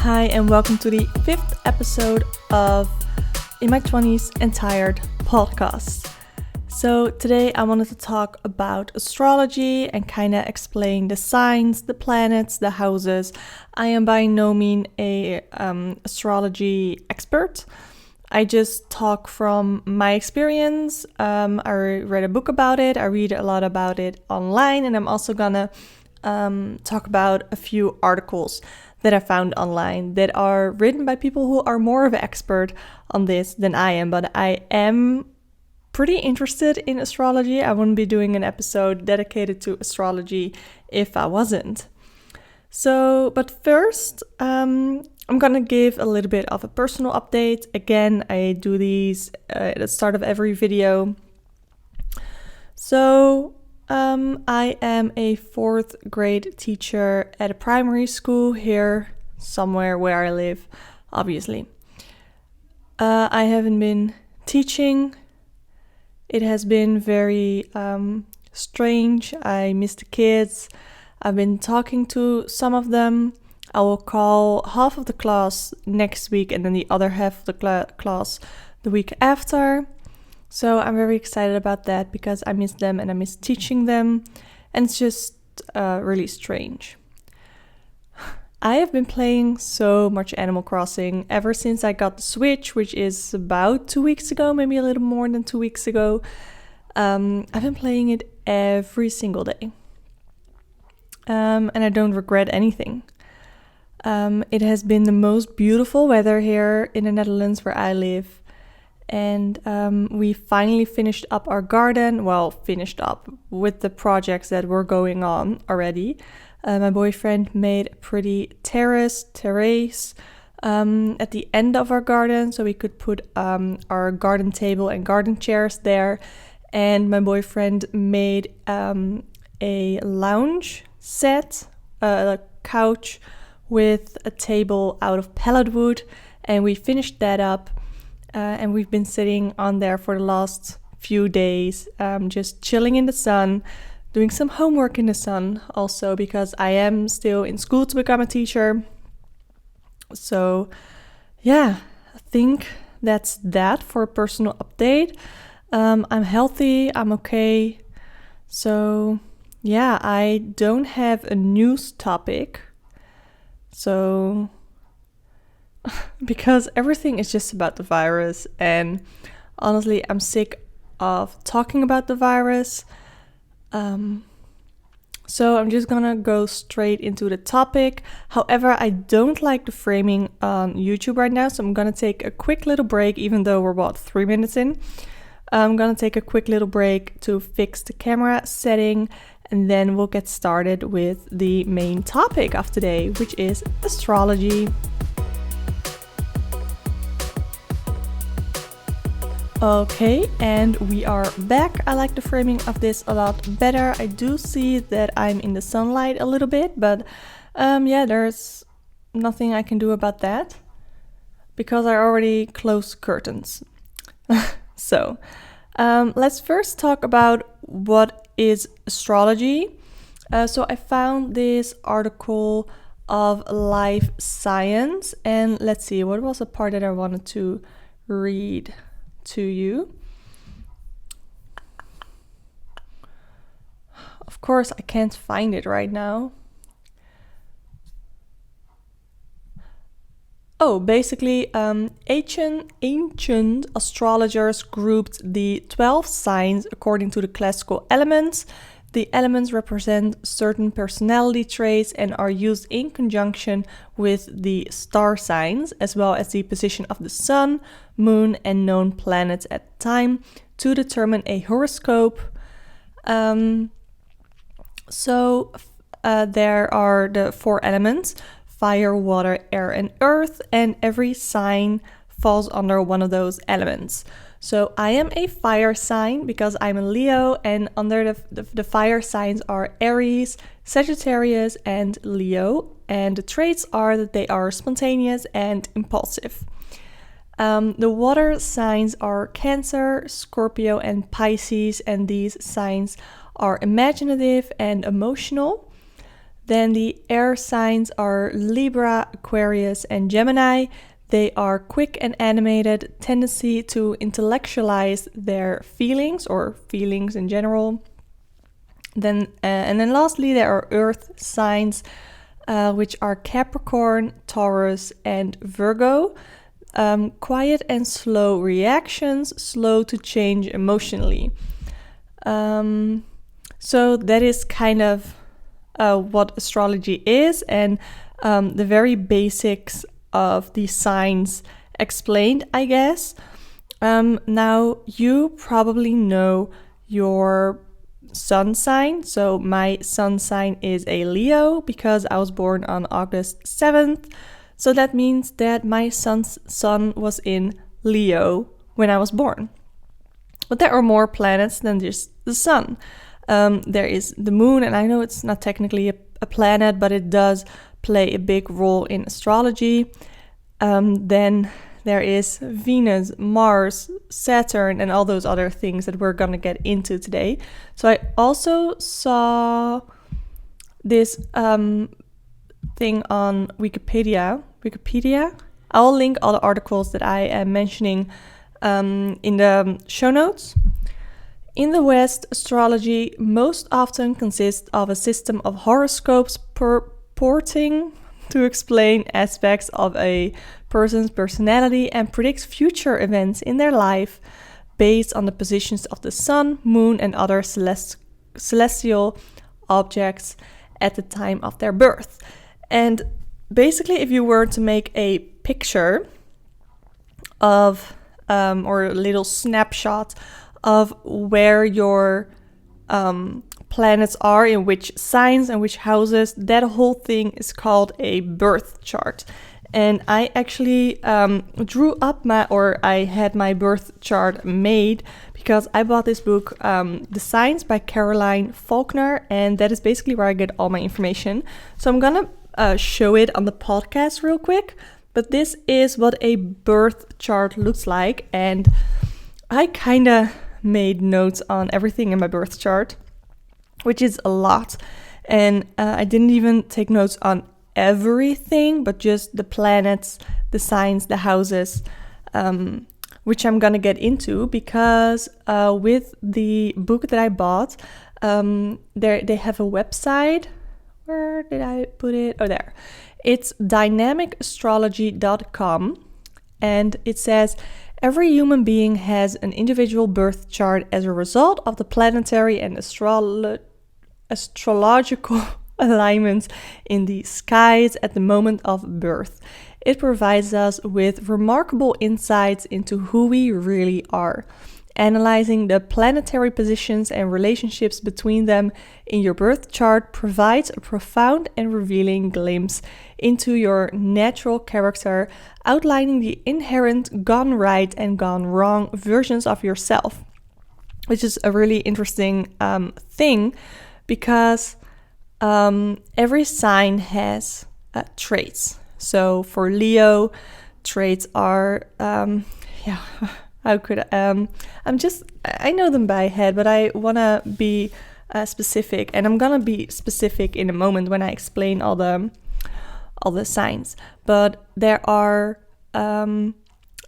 Hi, and welcome to the 5th episode of In My 20s and Tired podcast. So today I wanted to talk about astrology and kind of explain the signs, the planets, the houses. I am by no means a astrology expert. I just talk from my experience. I read a book about it. I read a lot about it online, and I'm also gonna talk about a few articles that I found online that are written by people who are more of an expert on this than I am. But I am pretty interested in astrology. I wouldn't be doing an episode dedicated to astrology if I wasn't. But first, I'm gonna give a little bit of a personal update. Again, I do these at the start of every video. I am a 4th grade teacher at a primary school here, somewhere where I live, obviously. I haven't been teaching. It has been very strange. I miss the kids. I've been talking to some of them. I will call half of the class next week and then the other half of the class the week after. So I'm very excited about that because I miss them and I miss teaching them. And it's just really strange. I have been playing so much Animal Crossing ever since I got the Switch, which is about 2 weeks ago, maybe a little more than 2 weeks ago. I've been playing it every single day. And I don't regret anything. It has been the most beautiful weather here in the Netherlands where I live. And we finally finished up our garden. Well, finished up with the projects that were going on already. My boyfriend made a pretty terrace at the end of our garden, so we could put our garden table and garden chairs there. And my boyfriend made a lounge set, a couch with a table out of pallet wood, and we finished that up. And we've been sitting on there for the last few days, just chilling in the sun, doing some homework in the sun also because I am still in school to become a teacher. So yeah, I think that's that for a personal update. I'm healthy, I'm okay. So yeah, I don't have a news topic. So because everything is just about the virus, and honestly I'm sick of talking about the virus, so I'm just gonna go straight into the topic. However, I don't like the framing on YouTube right now, so I'm gonna take a quick little break, even though we're about 3 minutes in. I'm gonna take a quick little break to fix the camera setting, and then we'll get started with the main topic of today, which is astrology. Okay, and we are back. I like the framing of this a lot better. I do see that I'm in the sunlight a little bit, but there's nothing I can do about that because I already closed curtains. So, let's first talk about what is astrology. So I found this article of Life Science, and let's see, what was the part that I wanted to read to you. Of course, I can't find it right now. Basically, ancient astrologers grouped the 12 signs according to the classical elements. The elements represent certain personality traits and are used in conjunction with the star signs, as well as the position of the sun, moon, and known planets at the time to determine a horoscope. There are the 4 elements: fire, water, air, and earth, and every sign falls under one of those elements. So I am a fire sign because I'm a Leo, and under the fire signs are Aries, Sagittarius, and Leo. And the traits are that they are spontaneous and impulsive. The water signs are Cancer, Scorpio, and Pisces, and these signs are imaginative and emotional. Then the air signs are Libra, Aquarius, and Gemini. They are quick and animated, tendency to intellectualize their feelings or feelings in general. And then lastly, there are earth signs, which are Capricorn, Taurus, and Virgo. Quiet and slow reactions, slow to change emotionally. So that is kind of what astrology is, and the very basics of the signs explained, I guess. Now, you probably know your sun sign. So my sun sign is a Leo because I was born on August 7th. So that means that my son's sun was in Leo when I was born. But there are more planets than just the sun. There is the moon, and I know it's not technically a planet, but it does play a big role in astrology. Then there is Venus, Mars, Saturn, and all those other things that we're gonna get into today. So I also saw this thing on Wikipedia. I'll link all the articles that I am mentioning in the show notes. In the West, astrology most often consists of a system of horoscopes purporting to explain aspects of a person's personality and predicts future events in their life based on the positions of the sun, moon, and other celestial objects at the time of their birth. And basically, if you were to make a picture of or a little snapshot of where your planets are, in which signs and which houses, that whole thing is called a birth chart. And I actually I had my birth chart made because I bought this book, The Signs by Caroline Faulkner, and that is basically where I get all my information. So I'm gonna show it on the podcast real quick, but this is what a birth chart looks like, and I kind of made notes on everything in my birth chart, which is a lot, and I didn't even take notes on everything, but just the planets, the signs, the houses, which I'm gonna get into because with the book that I bought, they have a website. Where did I put it? Oh, there. It's dynamicastrology.com, and it says every human being has an individual birth chart as a result of the planetary and astrological alignments in the skies at the moment of birth. It provides us with remarkable insights into who we really are. Analyzing the planetary positions and relationships between them in your birth chart provides a profound and revealing glimpse into your natural character, outlining the inherent gone right and gone wrong versions of yourself, which is a really interesting thing because every sign has traits. So for Leo, traits are, I know them by head, but I want to be specific, and I'm going to be specific in a moment when I explain all the signs. But there are a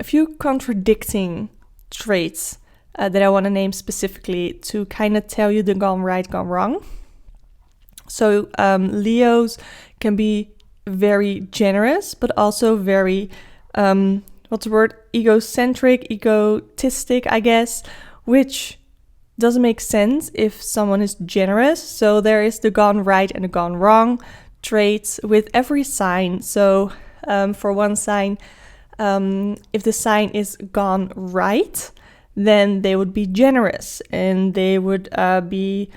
few contradicting traits that I want to name specifically to kind of tell you the gone right, gone wrong. So Leos can be very generous, but also very egocentric, egotistic, I guess, which doesn't make sense if someone is generous. So there is the gone right and the gone wrong traits with every sign. So for one sign, if the sign is gone right, then they would be generous, and they would have a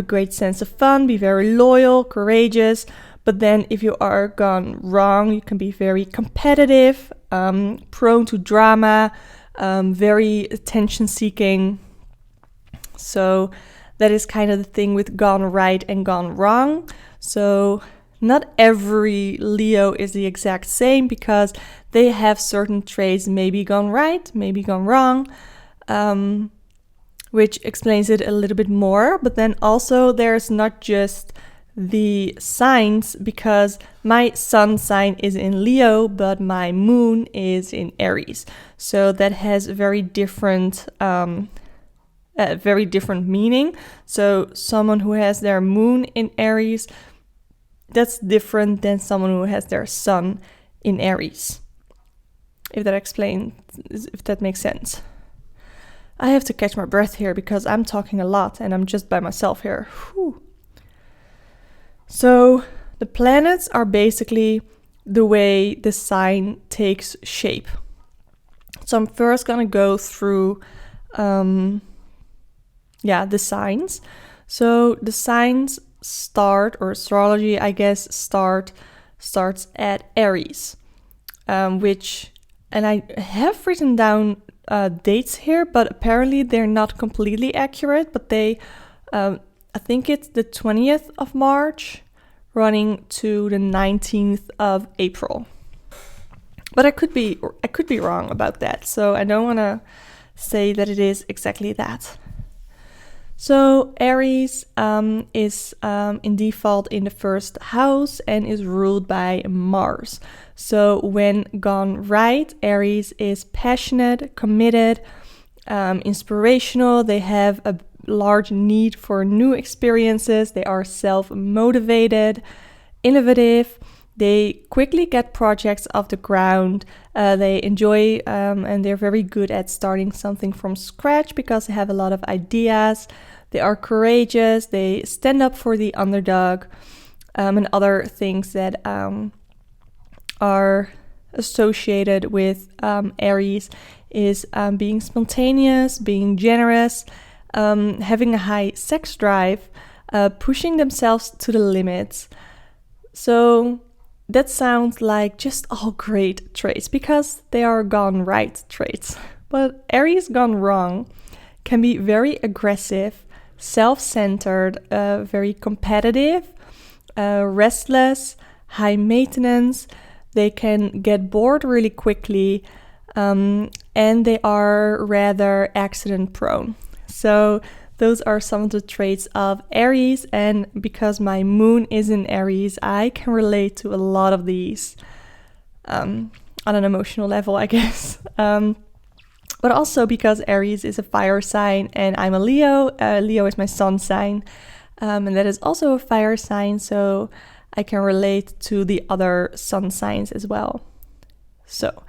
great sense of fun, be very loyal, courageous. But then if you are gone wrong, you can be very competitive, prone to drama, very attention-seeking. So that is kind of the thing with gone right and gone wrong. So not every Leo is the exact same because they have certain traits maybe gone right, maybe gone wrong, which explains it a little bit more. But then also there's not just the signs because my sun sign is in Leo, but my moon is in Aries. So that has very different meaning. So someone who has their moon in Aries, that's different than someone who has their sun in Aries. If that makes sense. I have to catch my breath here because I'm talking a lot and I'm just by myself here. Whew. So the planets are basically the way the sign takes shape. So I'm first gonna go through the signs. So the signs start, or astrology I guess starts at Aries, and I have written down dates here, but apparently they're not completely accurate, but they I think it's the 20th of March running to the 19th of April. But I could be wrong about that, so I don't want to say that it is exactly that. So Aries is in default in the first house and is ruled by Mars. So when gone right, Aries is passionate, committed, inspirational. They have a large need for new experiences. They are self-motivated, innovative. They quickly get projects off the ground. They enjoy and they're very good at starting something from scratch because they have a lot of ideas. They are courageous. They stand up for the underdog, and other things that are associated with Aries is being spontaneous, being generous, having a high sex drive, pushing themselves to the limits. So that sounds like just all great traits because they are gone right traits. But Aries gone wrong can be very aggressive, self-centered, very competitive, restless, high maintenance. They can get bored really quickly, and they are rather accident prone. So those are some of the traits of Aries, and because my moon is in Aries, I can relate to a lot of these on an emotional level, I guess. But also because Aries is a fire sign and I'm a Leo. Leo is my sun sign, and that is also a fire sign, so I can relate to the other sun signs as well. So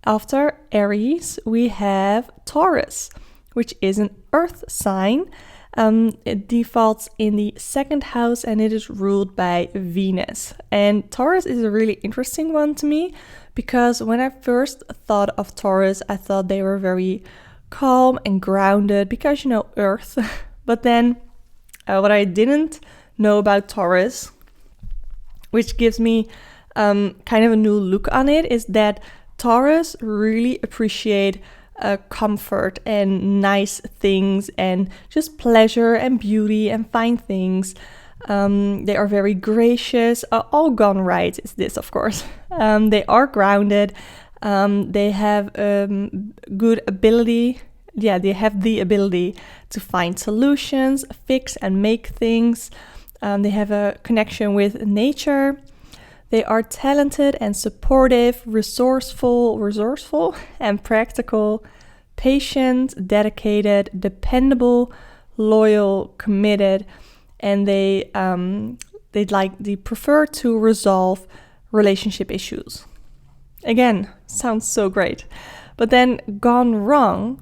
after Aries, we have Taurus, which is an earth sign. It defaults in the second house and it is ruled by Venus. And Taurus is a really interesting one to me because when I first thought of Taurus, I thought they were very calm and grounded because, you know, earth. But then what I didn't know about Taurus, which gives me kind of a new look on it, is that Taurus really appreciate comfort and nice things and just pleasure and beauty and fine things. They are very gracious. All gone right is this, of course. They are grounded. They have good ability. Yeah, they have the ability to find solutions, fix and make things. They have a connection with nature. They are talented and supportive, resourceful and practical, patient, dedicated, dependable, loyal, committed, and they prefer to resolve relationship issues. Again, sounds so great. But then gone wrong,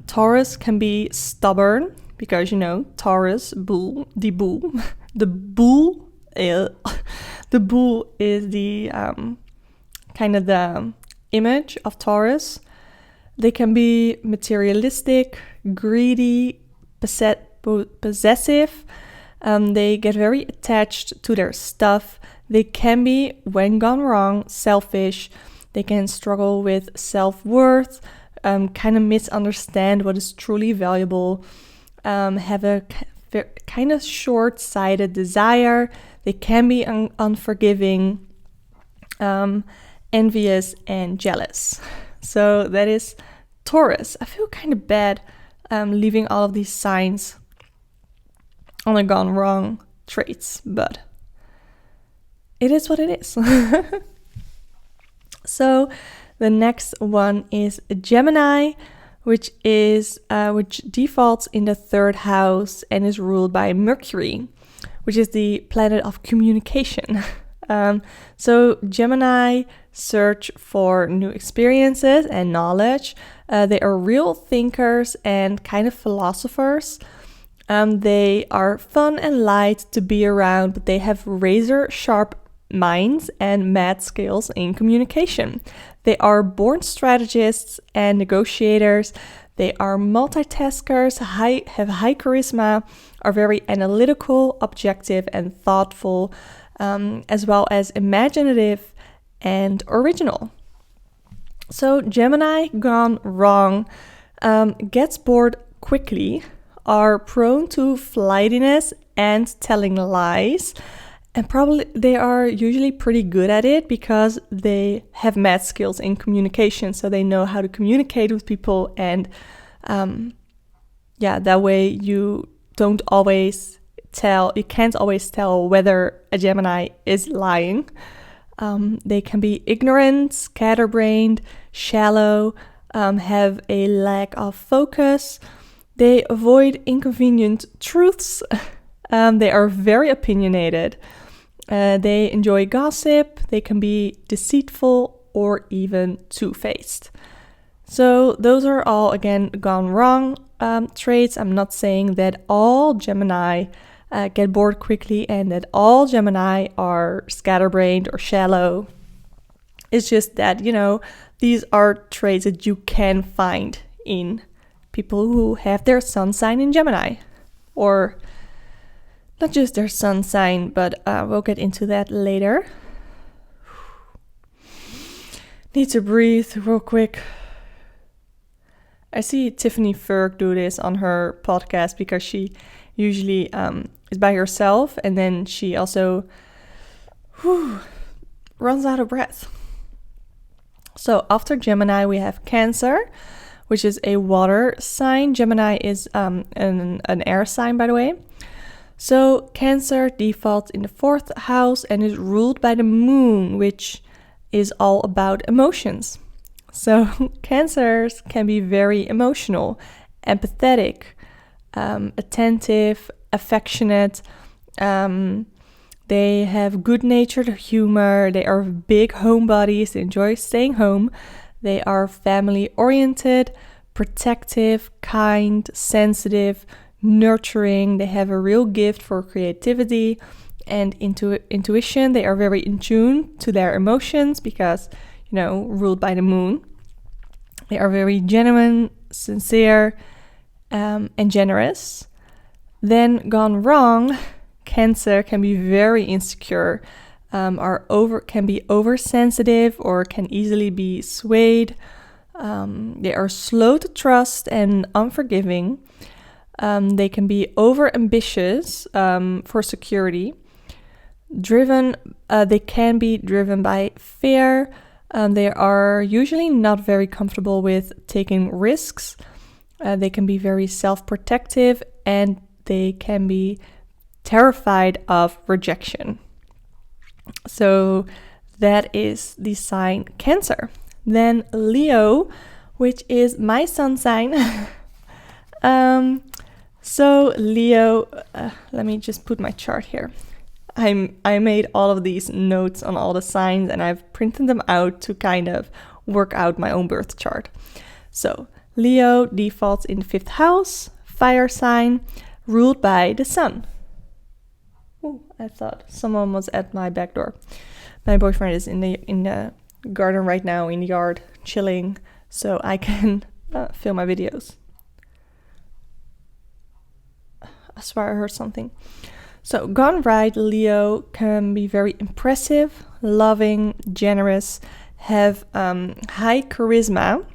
Taurus can be stubborn because, you know, Taurus, the bull is the kind of the image of Taurus. They can be materialistic, greedy, possessive. They get very attached to their stuff. They can be, when gone wrong, selfish. They can struggle with self-worth, kind of misunderstand what is truly valuable, have a kind of short-sighted desire. They can be unforgiving, envious, and jealous. So that is Taurus. I feel kind of bad leaving all of these signs on a gone wrong traits, but it is what it is. So the next one is Gemini, which defaults in the 3rd house and is ruled by Mercury, which is the planet of communication. So Gemini search for new experiences and knowledge. They are real thinkers and kind of philosophers. They are fun and light to be around, but they have razor sharp minds and mad skills in communication. They are born strategists and negotiators. They are multitaskers, have high charisma, are very analytical, objective, and thoughtful, as well as imaginative and original. So Gemini gone wrong, gets bored quickly, are prone to flightiness and telling lies, and probably they are usually pretty good at it because they have mad skills in communication, so they know how to communicate with people, and that way you can't always tell whether a Gemini is lying. They can be ignorant, scatterbrained, shallow, have a lack of focus. They avoid inconvenient truths. They are very opinionated. They enjoy gossip. They can be deceitful or even two-faced. So those are all, again, gone wrong traits. I'm not saying that all Gemini get bored quickly and that all Gemini are scatterbrained or shallow. It's just that, these are traits that you can find in people who have their sun sign in Gemini. Or not just their sun sign, but we'll get into that later. Need to breathe real quick. I see Tiffany Ferg do this on her podcast because she usually is by herself, and then she also runs out of breath. So after Gemini, we have Cancer, which is a water sign. Gemini is an air sign, by the way. So Cancer defaults in the 4th house and is ruled by the moon, which is all about emotions. So Cancers can be very emotional, empathetic, attentive, affectionate. They have good-natured humor. They are big homebodies. They enjoy staying home. They are family-oriented, protective, kind, sensitive, nurturing. They have a real gift for creativity and intuition. They are very in tune to their emotions because, ruled by the moon. They are very genuine, sincere, and generous. Then gone wrong, Cancer can be very insecure, can be oversensitive or can easily be swayed. They are slow to trust and unforgiving. They can be overambitious for security. They can be driven by fear. They are usually not very comfortable with taking risks. They can be very self-protective, and they can be terrified of rejection. So that is the sign Cancer. Then Leo, which is my sun sign. So Leo, let me just put my chart here. I made all of these notes on all the signs, and I've printed them out to kind of work out my own birth chart. So Leo defaults in the 5th house, fire sign, ruled by the sun. Ooh, I thought someone was at my back door. My boyfriend is in the garden right now, in the yard, chilling, so I can film my videos. I swear I heard something. So gone right, Leo can be very impressive, loving, generous, have high charisma,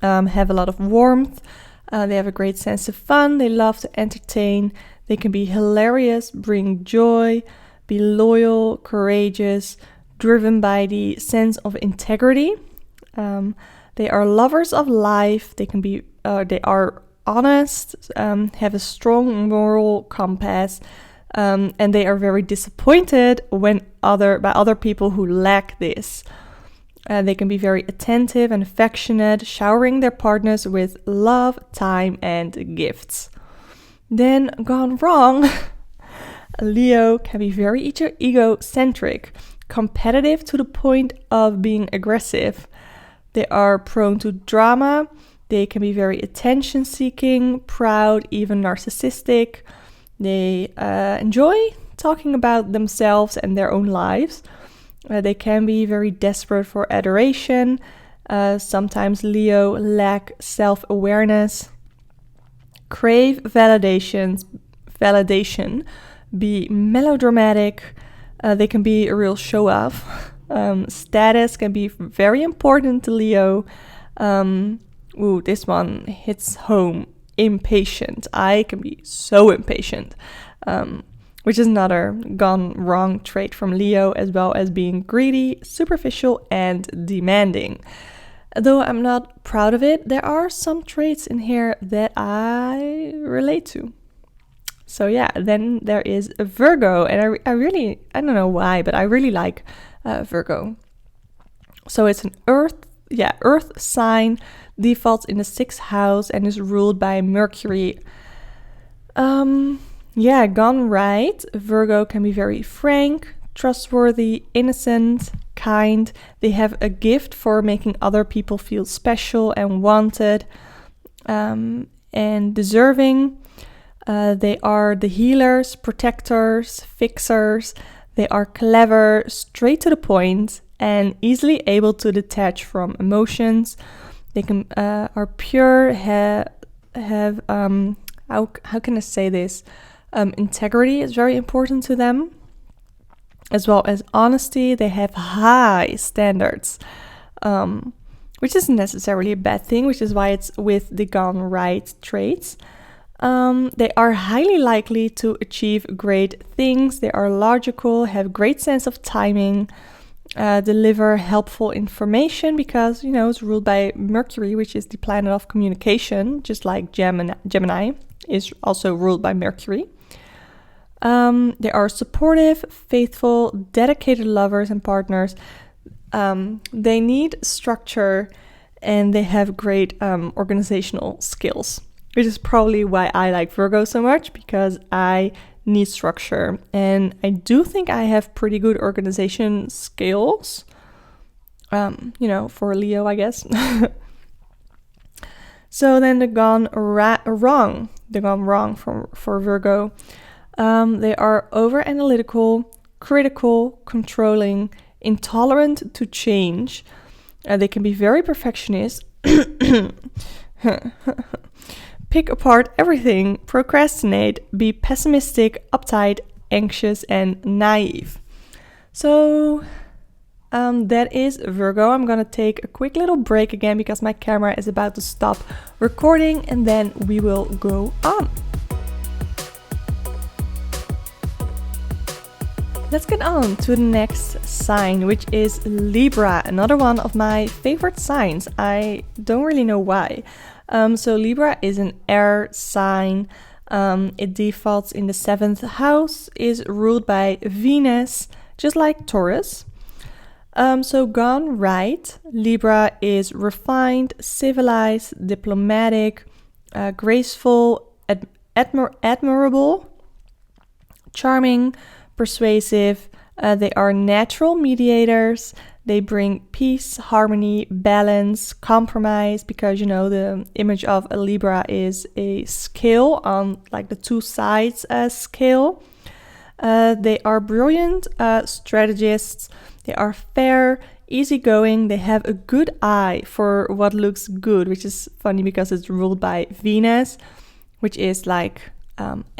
have a lot of warmth. They have a great sense of fun. They love to entertain. They can be hilarious, bring joy, be loyal, courageous, driven by the sense of integrity. They are lovers of life. They are honest, have a strong moral compass. and they are very disappointed by other people who lack this. They can be very attentive and affectionate, showering their partners with love, time, and gifts. Then gone wrong, Leo can be very egocentric, competitive to the point of being aggressive. They are prone to drama. They can be very attention-seeking, proud, even narcissistic. They enjoy talking about themselves and their own lives. They can be very desperate for adoration. Sometimes Leo lack self-awareness, crave validation, be melodramatic. They can be a real show-off. Status can be very important to Leo. This one hits home. Impatient. I can be so impatient. Which is another gone wrong trait from Leo, as well as being greedy, superficial, and demanding. Though I'm not proud of it, there are some traits in here that I relate to. So yeah, then there is Virgo, and I don't know why, but I really like Virgo. So it's an earth sign, defaults in the 6th house, and is ruled by Mercury. Gone right. Virgo can be very frank, trustworthy, innocent, kind. They have a gift for making other people feel special and wanted, and deserving. They are the healers, protectors, fixers. They are clever, straight to the point, and easily able to detach from emotions. They can are pure, have how can I say this? Integrity is very important to them, as well as honesty. They have high standards, which isn't necessarily a bad thing, which is why it's with the gone right traits. They are highly likely to achieve great things. They are logical, have great sense of timing, deliver helpful information because, it's ruled by Mercury, which is the planet of communication, just like Gemini is also ruled by Mercury. They are supportive, faithful, dedicated lovers and partners. They need structure and they have great organizational skills, which is probably why I like Virgo so much, because I need structure. And I do think I have pretty good organization skills, for Leo, I guess. So then the gone wrong for Virgo. They are over-analytical, critical, controlling, intolerant to change. They can be very perfectionist, pick apart everything, procrastinate, be pessimistic, uptight, anxious, and naive. So that is Virgo. I'm gonna take a quick little break again because my camera is about to stop recording, and then we will go on. Let's get on to the next sign, which is Libra, another one of my favorite signs. I don't really know why. So Libra is an air sign. It defaults in the 7th house, is ruled by Venus, just like Taurus. So gone right, Libra is refined, civilized, diplomatic, graceful, admirable, charming, persuasive. They are natural mediators. They bring peace, harmony, balance, compromise, because the image of a Libra is a scale on like the two sides scale. They are brilliant strategists. They are fair, easygoing. They have a good eye for what looks good, which is funny because it's ruled by Venus, which is like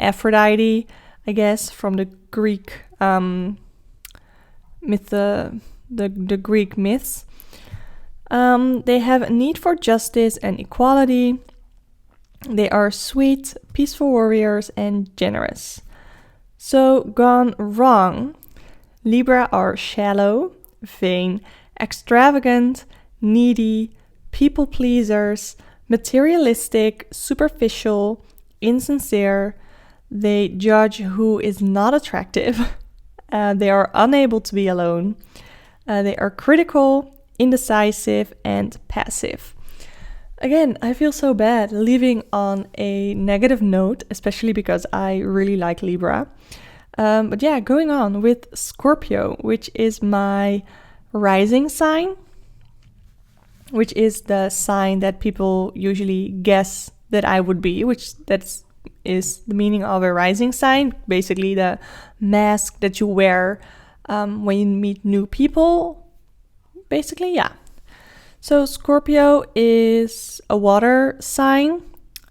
Aphrodite, I guess, from the Greek the Greek myths. They have a need for justice and equality. They are sweet, peaceful warriors, and generous. So gone wrong, Libra are shallow, vain, extravagant, needy, people pleasers, materialistic, superficial, insincere. They judge who is not attractive. They are unable to be alone. They are critical, indecisive, and passive. Again, I feel so bad leaving on a negative note, especially because I really like Libra. But yeah, going on with Scorpio, which is my rising sign, which is the sign that people usually guess that I would be, which is the meaning of a rising sign, basically the mask that you wear when you meet new people. Basically, yeah. So Scorpio is a water sign,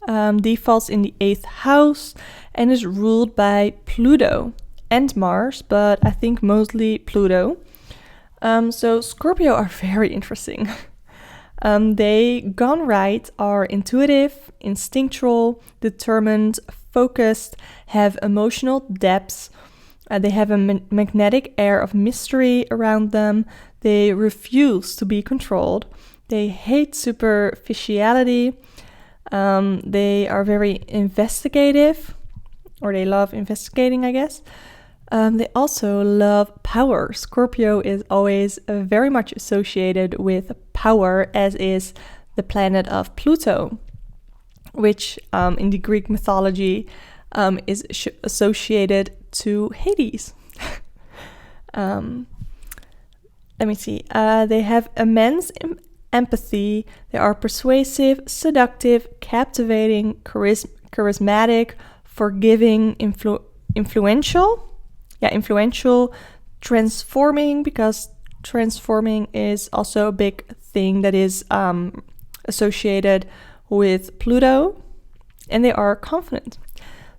defaults in the 8th house, and is ruled by Pluto and Mars, but I think mostly Pluto. So Scorpio are very interesting. They, gone right, are intuitive, instinctual, determined, focused, have emotional depths. They have a magnetic air of mystery around them. They refuse to be controlled. They hate superficiality. They are very investigative, or they love investigating, I guess. They also love power. Scorpio is always very much associated with power, as is the planet of Pluto, which in the Greek mythology is associated to Hades. Let me see. They have immense empathy. They are persuasive, seductive, captivating, charismatic, forgiving, influential. Yeah, influential, transforming, because transforming is also a big thing that is associated with Pluto. And they are confident.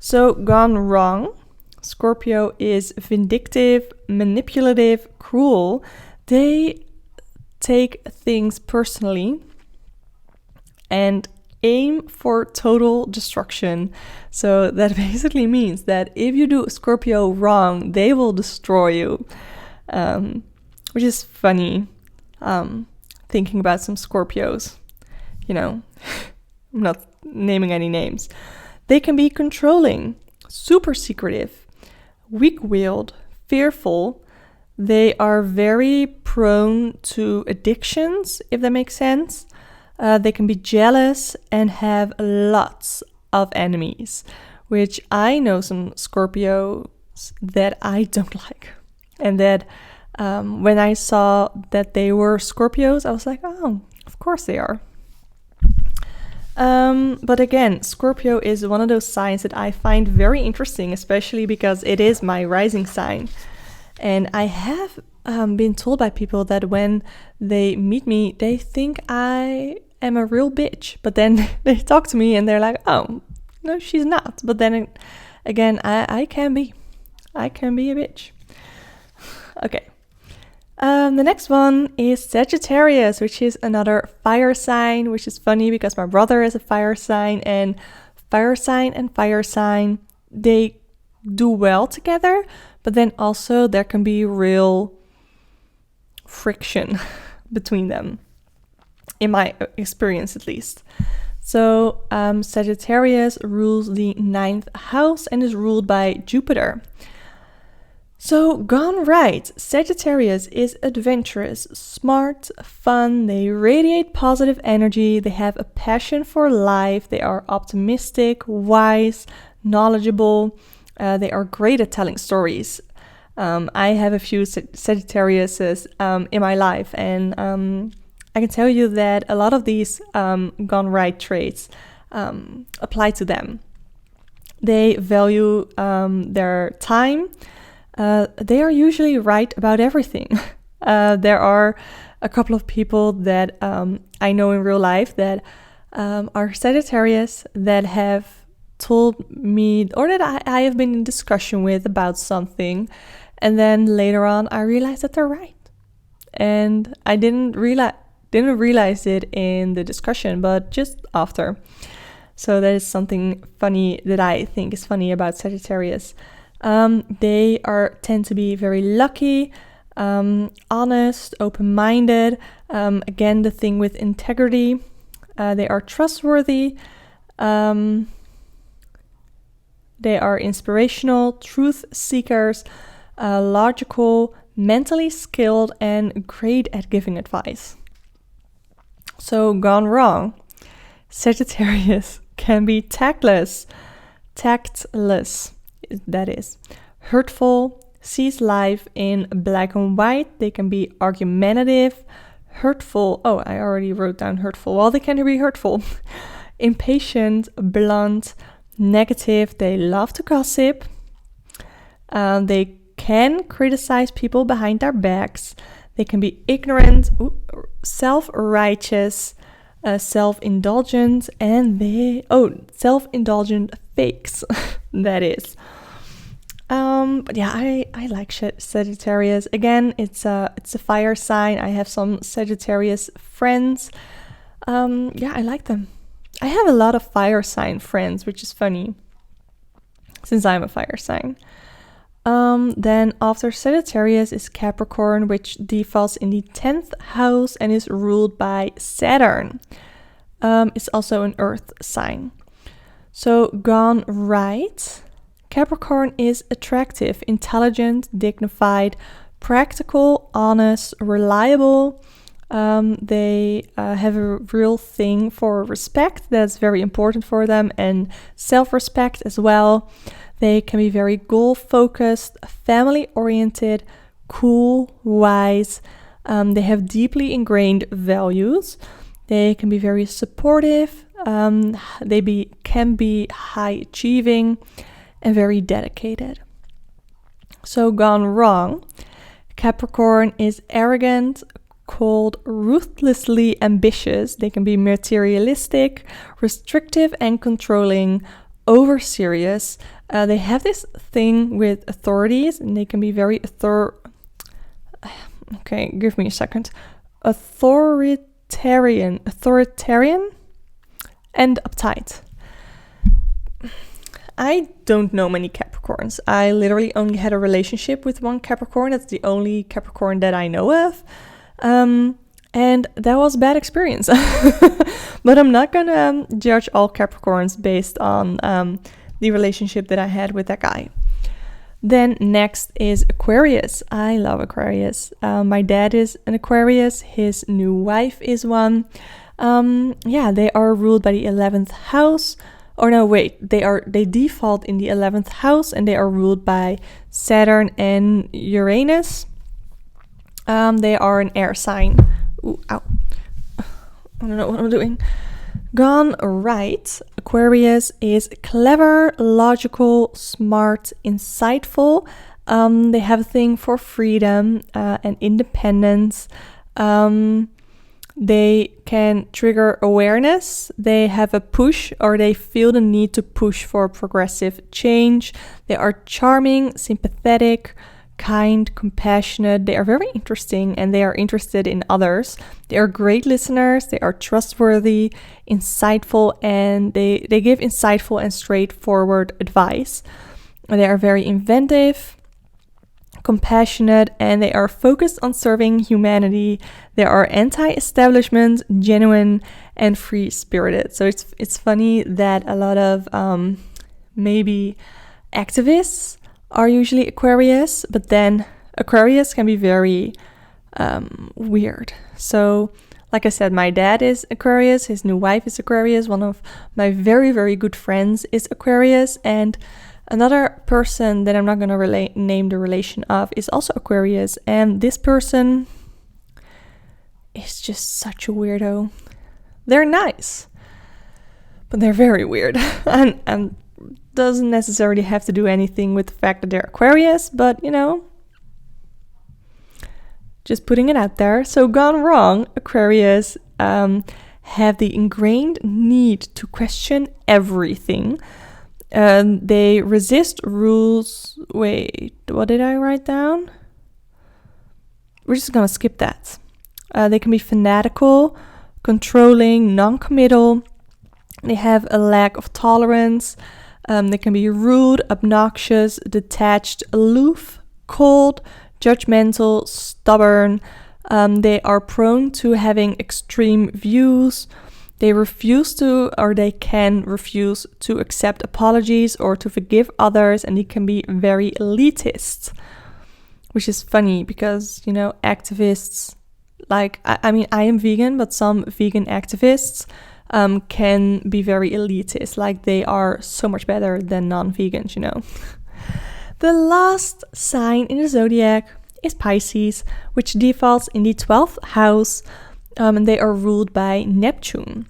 So, gone wrong, Scorpio is vindictive, manipulative, cruel. They take things personally and aim for total destruction. So that basically means that if you do Scorpio wrong, they will destroy you, which is funny, thinking about some Scorpios. You know, I'm not naming any names. They can be controlling, super secretive, weak-willed, fearful. They are very prone to addictions, if that makes sense. They can be jealous and have lots of enemies, which I know some Scorpios that I don't like. And that when I saw that they were Scorpios, I was like, oh, of course they are. But again, Scorpio is one of those signs that I find very interesting, especially because it is my rising sign. And I have been told by people that when they meet me, they think I am a real bitch. But then they talk to me and they're like, oh, no, she's not. But then again, I can be. I can be a bitch. Okay. The next one is Sagittarius, which is another fire sign, which is funny because my brother is a fire sign, and fire sign, they do well together, but then also there can be real friction between them, in my experience at least. So Sagittarius rules the 9th house and is ruled by Jupiter. So, gone right, Sagittarius is adventurous, smart, fun, they radiate positive energy, they have a passion for life, they are optimistic, wise, knowledgeable, they are great at telling stories. I have a few Sagittariuses in my life, and I can tell you that a lot of these gone right traits apply to them. They value their time. They are usually right about everything. There are a couple of people that I know in real life that are Sagittarius that have told me, or that I have been in discussion with about something, and then later on I realized that they're right, and I didn't realize it in the discussion, but just after. So that is something funny that I think is funny about Sagittarius. They tend to be very lucky, honest, open-minded. Again, the thing with integrity. They are trustworthy. They are inspirational, truth seekers, logical, mentally skilled, and great at giving advice. So gone wrong. Sagittarius can be tactless, that is, hurtful, sees life in black and white. They can be argumentative, hurtful. Oh, I already wrote down hurtful. Well, they can be hurtful. Impatient, blunt, negative. They love to gossip. They can criticize people behind their backs. They can be ignorant, self-righteous, self-indulgent, and self-indulgent fakes. That is. But yeah, I like Sagittarius. Again, it's a fire sign. I have some Sagittarius friends. Yeah, I like them. I have a lot of fire sign friends, which is funny, since I'm a fire sign. Then after Sagittarius is Capricorn, which defaults in the 10th house and is ruled by Saturn. It's also an earth sign. So gone right. Capricorn is attractive, intelligent, dignified, practical, honest, reliable. They have a real thing for respect. That's very important for them, and self-respect as well. They can be very goal-focused, family-oriented, cool, wise. They have deeply ingrained values. They can be very supportive. They can be high-achieving and very dedicated. So gone wrong. Capricorn is arrogant, cold, ruthlessly ambitious. They can be materialistic, restrictive and controlling, over serious. They have this thing with authorities, and they can be very okay, give me a second. Authoritarian, and uptight. I don't know many Capricorns. I literally only had a relationship with one Capricorn. That's the only Capricorn that I know of. And that was a bad experience. But I'm not gonna judge all Capricorns based on the relationship that I had with that guy. Then next is Aquarius. I love Aquarius. My dad is an Aquarius. His new wife is one. They are ruled by the 11th house. Or no, wait, they default in the 11th house, and they are ruled by Saturn and Uranus. They are an air sign. Ooh, ow. I don't know what I'm doing. Gone right. Aquarius is clever, logical, smart, insightful. They have a thing for freedom and independence. They can trigger awareness. They have a push, or they feel the need to push for progressive change. They are charming, sympathetic, kind, compassionate. They are very interesting, and they are interested in others. They are great listeners. They are trustworthy, insightful, and they give insightful and straightforward advice. They are very inventive, compassionate, and they are focused on serving humanity. They are anti-establishment, genuine, and free-spirited. So it's funny that a lot of maybe activists are usually Aquarius, but then Aquarius can be very weird. So like I said, my dad is Aquarius, his new wife is Aquarius, one of my very, very good friends is Aquarius, and another person that I'm not going to name the relation of is also Aquarius, and this person is just such a weirdo. They're nice, but they're very weird, and doesn't necessarily have to do anything with the fact that they're Aquarius, but just putting it out there. So gone wrong, Aquarius have the ingrained need to question everything. They resist rules. Wait, what did I write down? We're just gonna skip that. They can be fanatical, controlling, non-committal. They have a lack of tolerance. They can be rude, obnoxious, detached, aloof, cold, judgmental, stubborn. They are prone to having extreme views. they can refuse to accept apologies or to forgive others, and they can be very elitist, which is funny because, activists, like, I mean, I am vegan, but some vegan activists can be very elitist, like they are so much better than non-vegans, The last sign in the zodiac is Pisces, which defaults in the 12th house, and they are ruled by Neptune.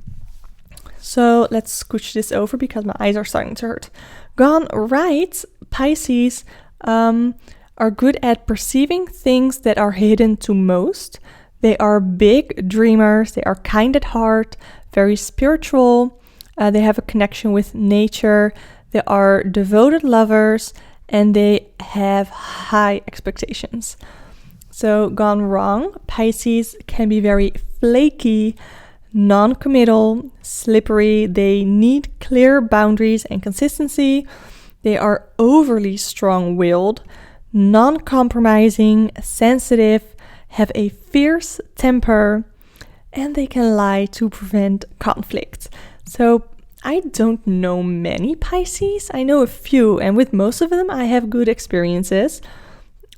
So let's scooch this over because my eyes are starting to hurt. Gone right, Pisces are good at perceiving things that are hidden to most. They are big dreamers, they are kind at heart, very spiritual, they have a connection with nature, they are devoted lovers, and they have high expectations. So gone wrong, Pisces can be very flaky, non-committal, slippery. They need clear boundaries and consistency. They are overly strong-willed, non-compromising, sensitive, have a fierce temper, and they can lie to prevent conflict. So I don't know many Pisces. I know a few, and with most of them I have good experiences.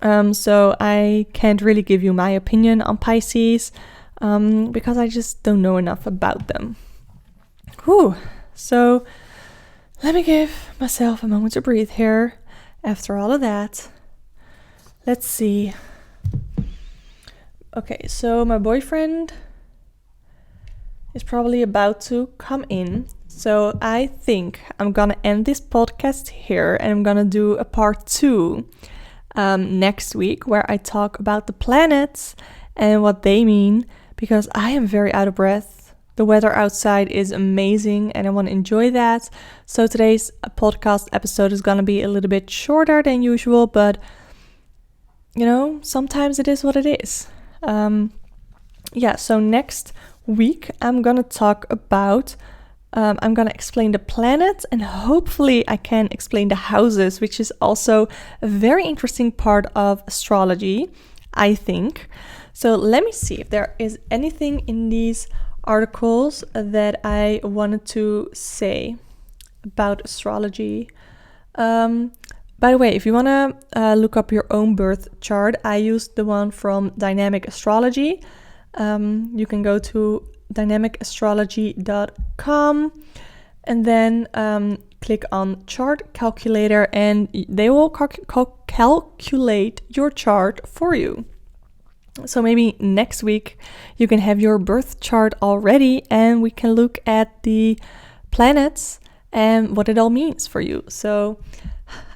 So I can't really give you my opinion on Pisces because I just don't know enough about them. So let me give myself a moment to breathe here after all of that. Let's see. Okay, so my boyfriend is probably about to come in. So I think I'm gonna end this podcast here, and I'm gonna do a part 2 next week where I talk about the planets and what they mean, because I am very out of breath. The weather outside is amazing and I want to enjoy that. So today's podcast episode is gonna be a little bit shorter than usual, but sometimes it is what it is. So next week I'm gonna talk about I'm gonna explain the planets, and hopefully I can explain the houses, which is also a very interesting part of astrology, I think. So let me see if there is anything in these articles that I wanted to say about astrology. By the way, if you want to look up your own birth chart, I used the one from Dynamic Astrology. You can go to dynamicastrology.com and then click on chart calculator, and they will calculate your chart for you. So maybe next week you can have your birth chart already, and we can look at the planets and what it all means for you. So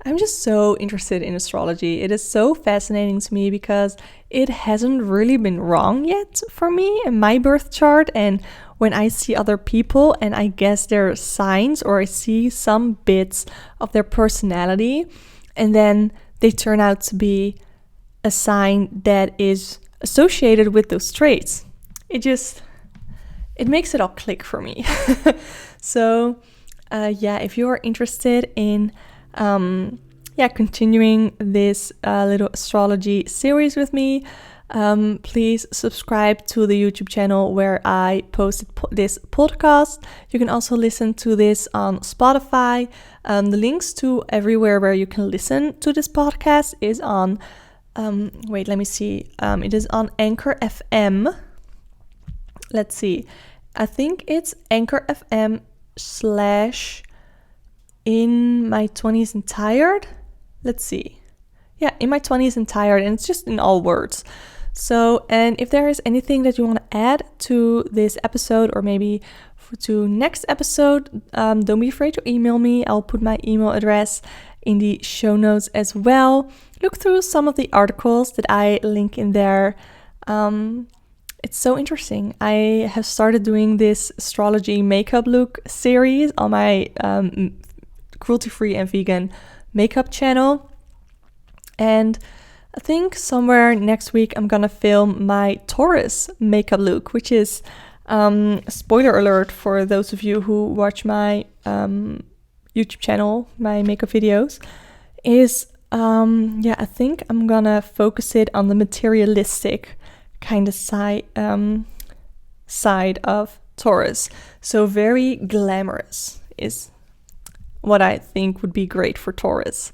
I'm just so interested in astrology. It is so fascinating to me because it hasn't really been wrong yet for me in my birth chart. And when I see other people and I guess their signs, or I see some bits of their personality, and then they turn out to be a sign that is associated with those traits, it makes it all click for me. So if you are interested in continuing this little astrology series with me, please subscribe to the YouTube channel where I posted this podcast. You can also listen to this on Spotify. The links to everywhere where you can listen to this podcast is on it is on Anchor FM. Let's see. I think it's Anchor FM / in my 20s and tired. Let's see. Yeah, in my 20s and tired, and it's just in all words. So, and if there is anything that you want to add to this episode, or maybe to next episode, don't be afraid to email me. I'll put my email address in the show notes as well. Look through some of the articles that I link in there. It's so interesting. I have started doing this astrology makeup look series on my cruelty-free and vegan makeup channel. And I think somewhere next week I'm gonna film my Taurus makeup look, which is spoiler alert for those of you who watch my YouTube channel, my makeup videos, is I think I'm gonna focus it on the materialistic kind of side of Taurus. So very glamorous is what I think would be great for Taurus.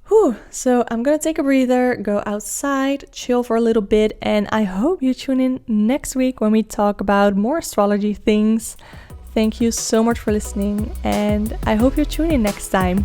Whew. So I'm gonna take a breather, go outside, chill for a little bit, and I hope you tune in next week when we talk about more astrology things. Thank you so much for listening, and I hope you tune in next time.